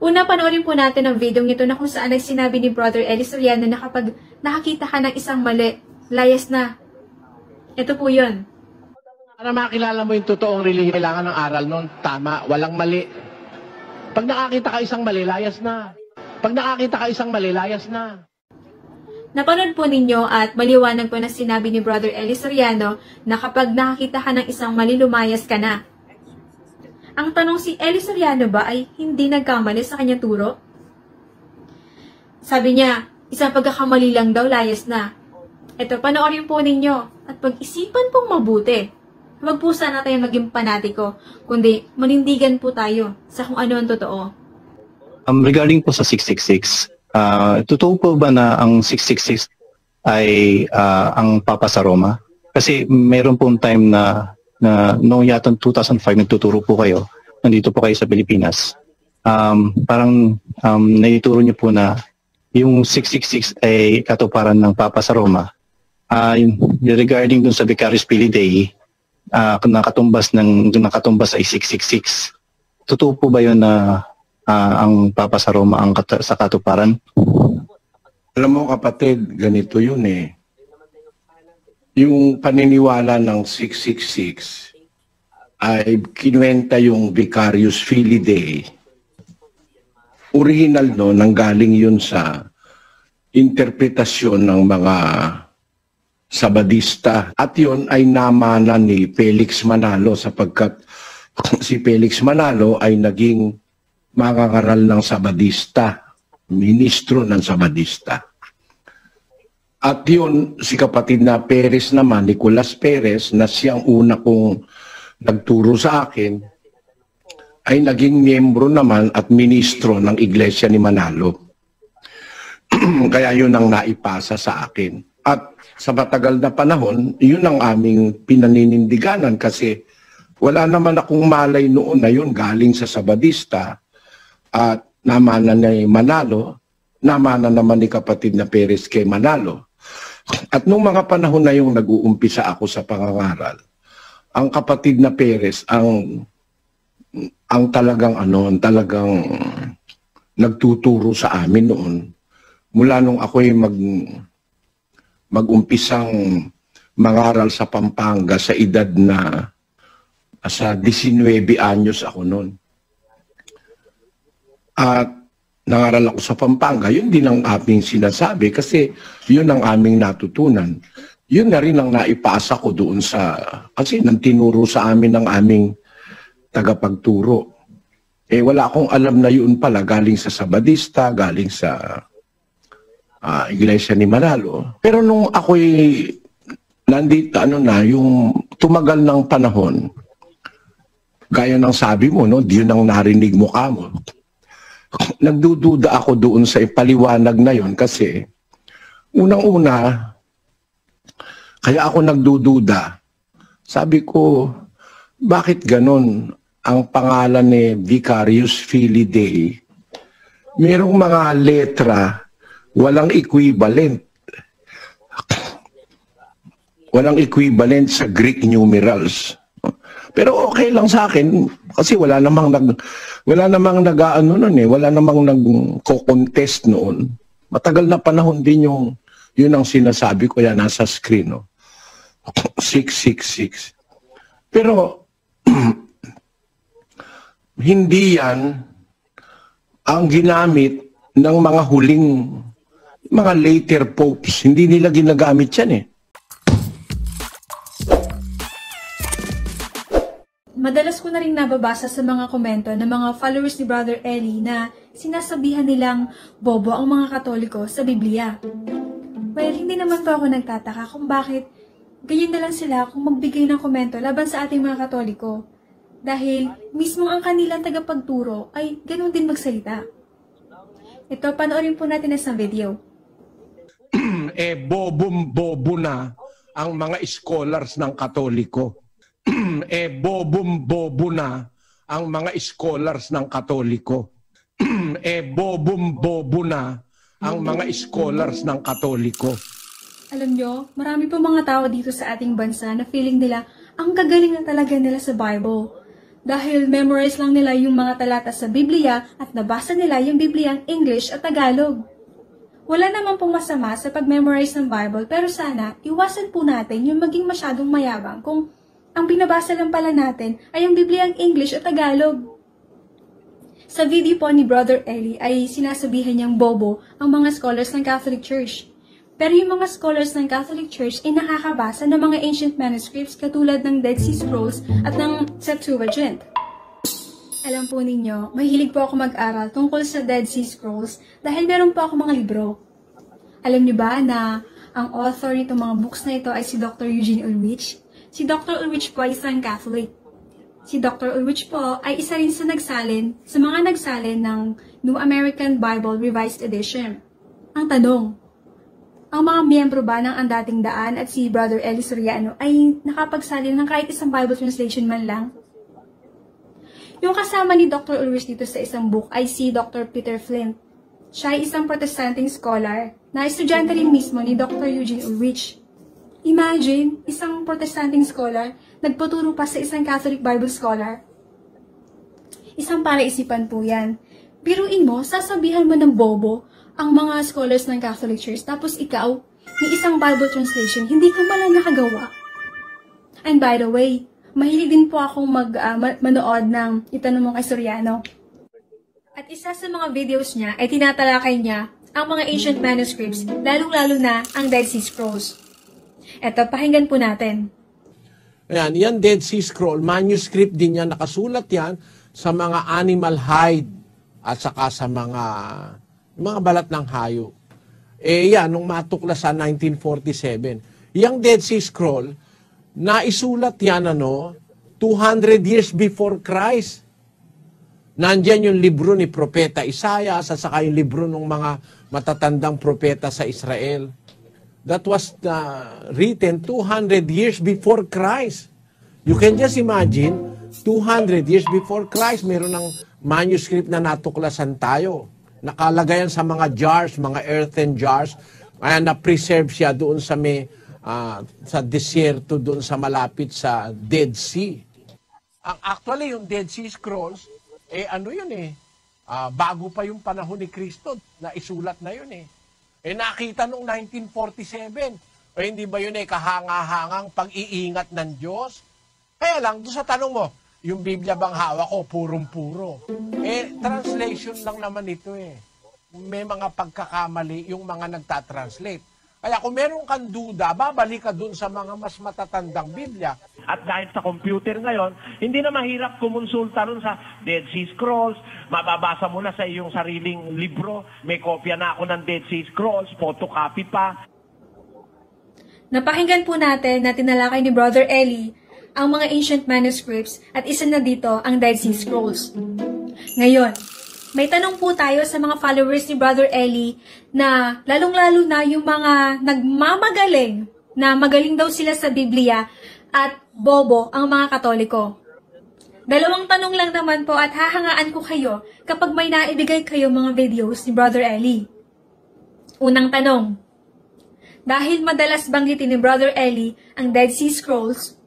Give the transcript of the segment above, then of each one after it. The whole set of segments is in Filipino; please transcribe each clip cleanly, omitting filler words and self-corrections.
Una, panoorin po natin ang video nito na kung saan ay sinabi ni Brother Eli Soriano na kapag nakakita ka ng isang mali, layas na. Ito po yun. Para makilala mo yung totoong relihiyon, kailangan ng aral nun. Tama, walang mali. Pag nakakita ka isang mali, layas na. Pag nakakita ka isang mali, layas na. Napanood po ninyo at maliwanag po na sinabi ni Brother Eli Soriano na kapag nakakita ka ng isang mali, lumayas ka na. Ang tanong, si Eli Soriano ba ay hindi nagkamali sa kanyang turo? Sabi niya, isang pagkakamali lang daw, layas na. Ito, panoorin po ninyo at pag-isipan pong mabuti. Huwag po sana tayo maging panatiko, kundi manindigan po tayo sa kung ano ang totoo. Regarding po sa 666, totoo po ba na ang 666 ay ang Papa sa Roma? Kasi mayroon po time na noong yata 2005 nagtuturo po kayo, nandito po kayo sa Pilipinas. Parang naituro niyo po na yung 666 ay katuparan ng Papa sa Roma. Regarding dun sa Vicarious Filii Dei, nakatumbas ay 666. Totoo po ba yun na ang Papa sa Roma ang sa katuparan? Alam mo kapatid, ganito yun eh. Yung paniniwala ng 666 ay kinuwenta yung Vicarious Filii Dei. Original no, nanggaling yun sa interpretasyon ng mga Sabadista. At yun ay namana ni Felix Manalo sapagkat si Felix Manalo ay naging mangangaral ng Sabadista, ministro ng Sabadista. At yun, si kapatid na Perez naman, Nicolas Perez, na siyang una kong nagturo sa akin, ay naging miyembro naman at ministro ng Iglesia ni Manalo. Kaya yun ang naipasa sa akin. At sa matagal na panahon, yun ang aming pinaninindiganan kasi wala naman akong malay noon na yun galing sa Sabadista at namana ni Manalo, namana naman ni kapatid na Perez kay Manalo. At nung mga panahon na yung nag-uumpisa ako sa pangangaral, ang kapatid na Perez ang talagang nagtuturo sa amin noon. Mula nung ako'y mag-umpisang mangaral sa Pampanga sa edad na sa 19 anyos ako noon. At nangaral ako sa Pampanga, yun din ang aming sinasabi kasi yun ang aming natutunan. Yun na rin ang naipasa ko doon kasi nang tinuro sa amin ng aming tagapagturo. Wala akong alam na yun pala galing sa Sabadista, galing sa Iglesia ni Manalo. Pero nung ako'y nandito, yung tumagal ng panahon, gaya ng sabi mo, no, yun ang narinig mo ka mo. Nagdududa ako doon sa ipaliwanag na yon kasi unang-una, kaya ako nagdududa. Sabi ko, bakit ganon ang pangalan ni Vicarious Filii Dei? Merong mga letra walang equivalent. Walang equivalent sa Greek numerals. Pero okay lang sa akin kasi wala namang nag-aano noon wala namang nagko-contest noon. Matagal na panahon din yun ang sinasabi ko yan nasa screen, no. 666. Pero hindi yan ang ginamit ng mga mga later popes. Hindi nila ginagamit yan eh. Madalas ko na rin nababasa sa mga komento ng mga followers ni Brother Eli na sinasabihan nilang bobo ang mga Katoliko sa Biblia. Well, hindi naman po ako nagtataka kung bakit ganyan na lang sila kung magbigay ng komento laban sa ating mga Katoliko. Dahil mismo ang kanilang tagapagturo ay ganun din magsalita. Ito, panoorin po natin sa video. Bobong-bobo na ang mga scholars ng Katoliko. Bobong-bobo na ang mga scholars ng Katoliko. Bobong-bobo na ang mga scholars ng Katoliko. Alam nyo, marami po mga tao dito sa ating bansa na feeling nila ang gagaling na talaga nila sa Bible. Dahil memorize lang nila yung mga talata sa Biblia at nabasa nila yung Bibliang English at Tagalog. Wala naman pong masama sa pag-memorize ng Bible, pero sana iwasan po natin yung maging masyadong mayabang kung ang binabasa lang pala natin ay yung Bibliang English at Tagalog. Sa video po ni Brother Eli ay sinasabihan niyang bobo ang mga scholars ng Catholic Church. Pero yung mga scholars ng Catholic Church ay nakakabasa ng mga ancient manuscripts katulad ng Dead Sea Scrolls at ng Septuagint. Alam po ninyo, mahilig po ako mag-aral tungkol sa Dead Sea Scrolls dahil meron po ako mga libro. Alam niyo ba na ang author nitong mga books na ito ay si Dr. Eugene Ulrich? Si Dr. Ulrich po ay isang Catholic. Si Dr. Ulrich po ay isa rin sa mga nagsalin ng New American Bible Revised Edition. Ang tanong, ang mga miyembro ba ng Ang Dating Daan at si Brother Eli Soriano ay nakapagsalin ng kahit isang Bible translation man lang? Yung kasama ni Dr. Ulrich dito sa isang book ay si Dr. Peter Flint. Siya ay isang Protestanting scholar na estudyante rin mismo ni Dr. Eugene Ulrich. Imagine, isang Protestanting scholar nagpaturo pa sa isang Catholic Bible scholar. Isang paraisipan po yan. Biruin mo, sasabihan mo ng bobo ang mga scholars ng Catholic Church, tapos ikaw, ni isang Bible translation, hindi ka pala nakagawa. And by the way, mahilig din po akong manood ng Itanong Mo kay Soriano. At isa sa mga videos niya ay tinatalakay niya ang mga ancient manuscripts, lalong-lalo na ang Dead Sea Scrolls. Eto, pakinggan po natin. Ayan, yan Dead Sea Scroll, manuscript din yan, nakasulat yan sa mga animal hide at saka sa mga balat ng hayop. Yan, nung matuklasan 1947. Yung Dead Sea Scroll, naisulat yan 200 years before Christ. Nandyan yung libro ni Propeta Isaiah at saka yung libro ng mga matatandang propeta sa Israel. That was written 200 years before Christ. You can just imagine, 200 years before Christ, meron ng manuscript na natuklasan tayo. Nakalagayan sa mga jars, mga earthen jars, na-preserve siya doon sa sa desierto, doon sa malapit sa Dead Sea. Actually, yung Dead Sea Scrolls, bago pa yung panahon ni Kristo, na isulat na yun nakita noong 1947. Hindi ba yun kahanga-hangang pag-iingat ng Diyos? Kaya lang, doon sa tanong mo, yung Biblia bang hawak ko, purong-puro. Translation lang naman ito May mga pagkakamali yung mga nagtatranslate. Kaya kung meron kang duda, babalik ka dun sa mga mas matatandang Biblia. At dahil sa computer ngayon, hindi na mahirap kumonsulta rin sa Dead Sea Scrolls. Mababasa mo na sa iyong sariling libro. May kopya na ako ng Dead Sea Scrolls, photocopy pa. Napakinggan po natin na tinalakay ni Brother Eli ang mga ancient manuscripts at isa na dito ang Dead Sea Scrolls. Ngayon, may tanong po tayo sa mga followers ni Brother Eli na lalong-lalo na yung mga nagmamagaling na magaling daw sila sa Biblia at bobo ang mga Katoliko. Dalawang tanong lang naman po at hahangaan ko kayo kapag may naibigay kayo mga videos ni Brother Eli. Unang tanong, dahil madalas banggitin ni Brother Eli ang Dead Sea Scrolls,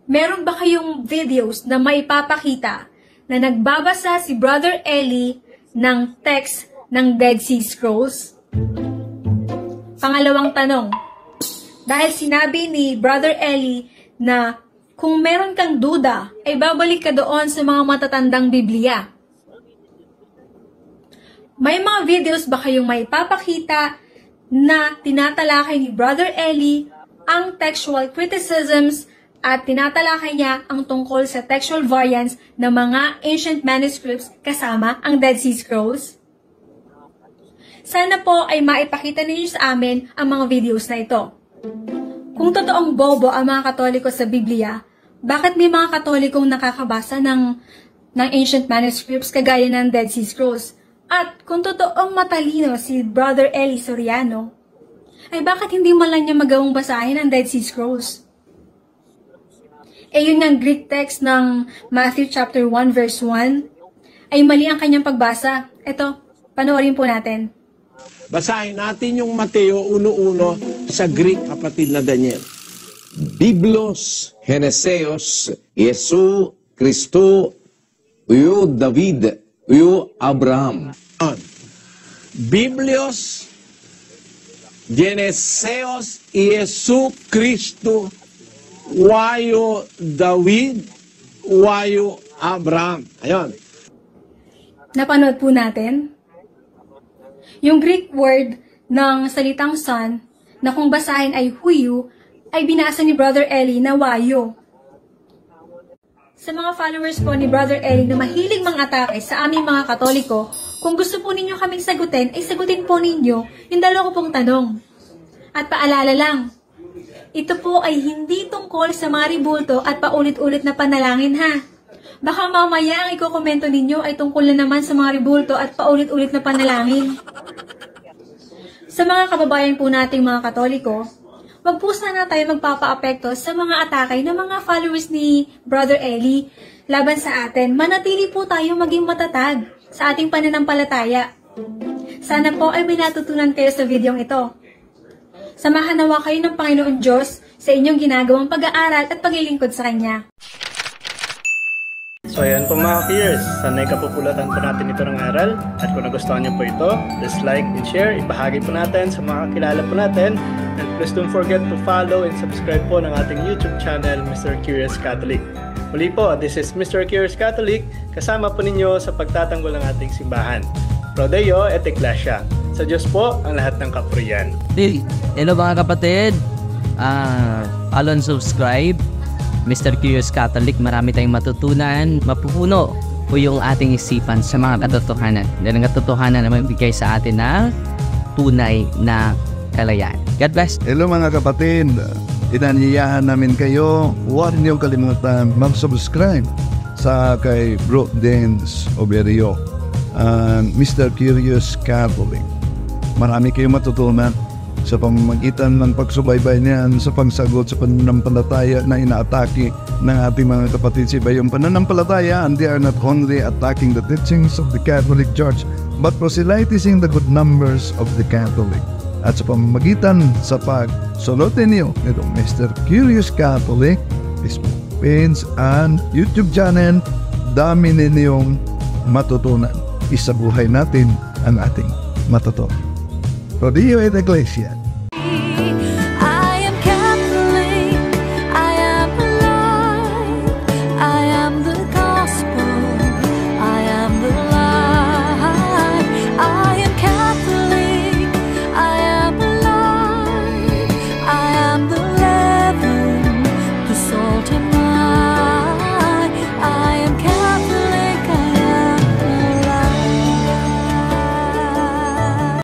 meron ba kayong videos na maipapakita na nagbabasa si Brother Eli ng text ng Dead Sea Scrolls? Pangalawang tanong, dahil sinabi ni Brother Eli na kung meron kang duda, ay babalik ka doon sa mga matatandang Biblia. May mga videos ba kayong maipapakita na tinatalakay ni Brother Eli ang textual criticisms at tinatalakay niya ang tungkol sa textual variants ng mga ancient manuscripts kasama ang Dead Sea Scrolls? Sana po ay maipakita ninyo sa amin ang mga videos na ito. Kung totoong bobo ang mga Katoliko sa Biblia, bakit may mga Katolikong nakakabasa ng ancient manuscripts kagaya ng Dead Sea Scrolls? At kung totoong matalino si Brother Eli Soriano, ay bakit hindi man lang niya magawang basahin ang Dead Sea Scrolls? Yun ang Greek text ng Matthew chapter 1 verse 1, ay mali ang kanyang pagbasa. Ito, panoorin po natin. Basahin natin yung Mateo 1:1 sa Greek, kapatid na Daniel. Biblos, Geneseos, Yesu, Kristo, uyo David, uyo Abraham. Biblios, Geneseos, Yesu Kristo, wayo David, wayo Abraham. Ayun. Napanood po natin. Yung Greek word ng salitang son, na kung basahin ay huyu, ay binasa ni Brother Eli na wayo. Sa mga followers po ni Brother Eli na mahilig mang-atake sa aming mga Katoliko, kung gusto po ninyo kaming sagutin, ay sagutin po ninyo yung dalawa ko pong tanong. At paalala lang, ito po ay hindi tungkol sa mga ribulto at paulit-ulit na panalangin ha. Baka mamaya ang ikokomento ninyo ay tungkol na naman sa mga ribulto at paulit-ulit na panalangin. Sa mga kababayan po nating mga Katoliko, wag po sana tayo magpapa-apekto sa mga atake ng mga followers ni Brother Eli laban sa atin. Manatili po tayo maging matatag sa ating pananampalataya. Sana po ay may natutunan kayo sa videong ito. Samahan nawa kayo ng Panginoon Diyos sa inyong ginagawang pag-aaral at paglilingkod sa Kanya. So ayan po mga peers, sanay kapupulatan po natin ito ng aral at kung nagustuhan nyo po ito, please like and share, ibahagi po natin sa mga kakilala po natin and please don't forget to follow and subscribe po ng ating YouTube channel, Mr. Curious Catholic. Muli po, this is Mr. Curious Catholic, kasama po ninyo sa pagtatanggol ng ating simbahan. Pro Deo et Ecclesia. Sa Diyos po ang lahat ng kapurian. Hello mga kapatid, follow and subscribe Mr. Curious Catholic. Marami tayong matutunan, mapupuno po yung ating isipan sa mga katotohanan. Dahil ang katotohanan na magbigay sa atin ng tunay na kalayaan. God bless. Hello mga kapatid, inanyayahan namin kayo, huwag niyong kalimutan mag-subscribe sa kay Bro Dance Oberio, Mr. Curious Catholic. Marami kayong matutunan sa pamamagitan ng pagsubaybay niyan sa pagsagot sa pananampalataya na inaatake ng ating mga kapatid sa iba. Yung pananampalataya, and they are not only attacking the teachings of the Catholic Church, but proselytizing the good numbers of the Catholic. At sa pamamagitan sa pagsunutin niyo nitong Mr. Curious Catholic, Facebook page and YouTube channel, dami ninyong matutunan. Isabuhay natin ang ating matutunan. Pro Deo et Ecclesia.